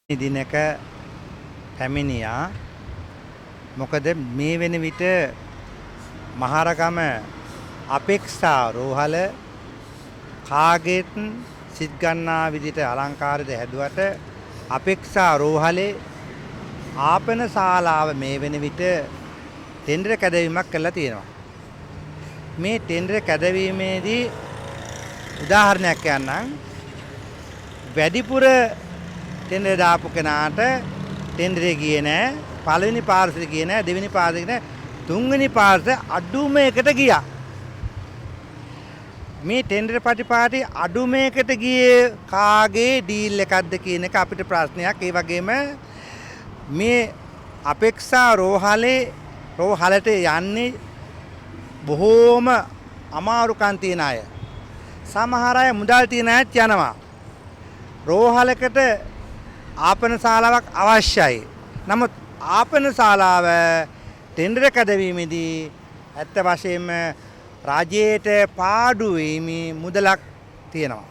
දිනක පැමිණියා. මොකද මේ වෙන විට මහරගම අපේක්ෂා රෝහල කාගෙත් සිත් ගන්නා විදිහට අලංකාරද හැදුවට අපේක්ෂා රෝහලේ ආපන ශාලාව මේ වෙන විට ටෙන්ඩර් කැදවීමක් කරලා තියෙනවා. මේ ටෙන්ඩර් කැදවීමේදී උදාහරණයක් කියන්නම්. වැඩිපුර ටෙන්ඩර් දාපු කෙනාට ටෙන්ඩරේ ගියේ නැහැ. පළවෙනි පාර්ශ්වයට ගියේ නැහැ. දෙවෙනි පාර්ශ්වයට ගියේ නැහැ. තුන්වෙනි පාර්ශ්වයට අඩුම එකට ගියා. මේ ටෙන්ඩර් පටිපාටි අඩුම එකට ගියේ කාගේ ඩීල් එකක්ද කියන එක අපිට ප්‍රශ්නයක්. ඒ වගේම මේ අපේක්ෂා රෝහලට යන්නේ බොහෝම අමාරුකම් තියෙන අය. සමහර අය මුදල් තියෙන අයත් යනවා. රෝහලකට ආපන ශාලාවක් අවශ්‍යයි. නමුත් ආපන ශාලාව ටෙන්ඩර් කැදවීමේදී ඇත්ත වශයෙන්ම රජයට පාඩු වීමේ මුදලක් තියෙනවා.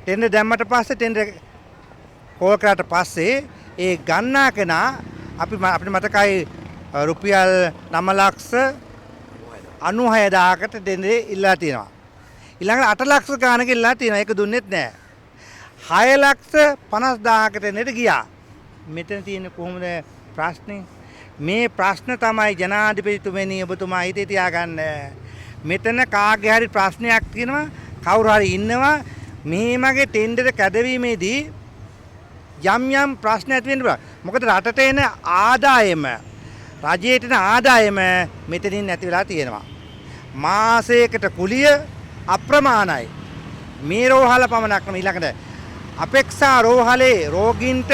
ටෙන්ඩර් දැම්මට පස්සේ ටෙන්ඩර් කෝල් කරාට පස්සේ ඒ ගන්නා කෙනා අපිට මතකයි රුපියල් 9,96,000කට ටෙන්ඩරේ ඉල්ලලා තියෙනවා. ඊළඟට 8 ලක්ෂ ගානක ඉල්ලලා තියෙනවා. ඒක දුන්නෙත් නැහැ. 6,50,000කට නෙට ගියා. මෙතන තියෙන කොහොමද ප්‍රශ්නේ? මේ ප්‍රශ්න තමයි ජනාධිපතිතුමනි ඔබතුමා හිතේ තියාගන්න. මෙතන කාගේ හරි ප්‍රශ්නයක් තියෙනවා, කවුරු හරි ඉන්නවා මේ මගේ ටෙන්ඩර් කැදවීමේදී යම් ප්‍රශ්න ඇති වෙන්න පුළුවන්. මොකද රටට එන ආදායම, රජයට එන ආදායම මෙතනින් නැති වෙලා තියෙනවා. මාසයකට කුලිය අප්‍රමාණයි. මේ රෝහල පමණක් නෙමෙයි ඊළඟට අපේක්ෂා රෝහලේ රෝගීන්ට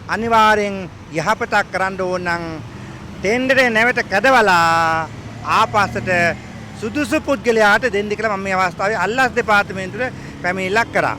අනිවාර්යෙන් යහපතක් කරන්න ඕන නම් ටෙන්ඩරේ නැවත කැදවලා ආපස්සට සුදුසු පුද්ගලයාට දෙන්න කියලා මම මේ අවස්ථාවේ අල්ලස් දෙපාර්තමේන්තුවේ පැමිණිල්ලක් කරා.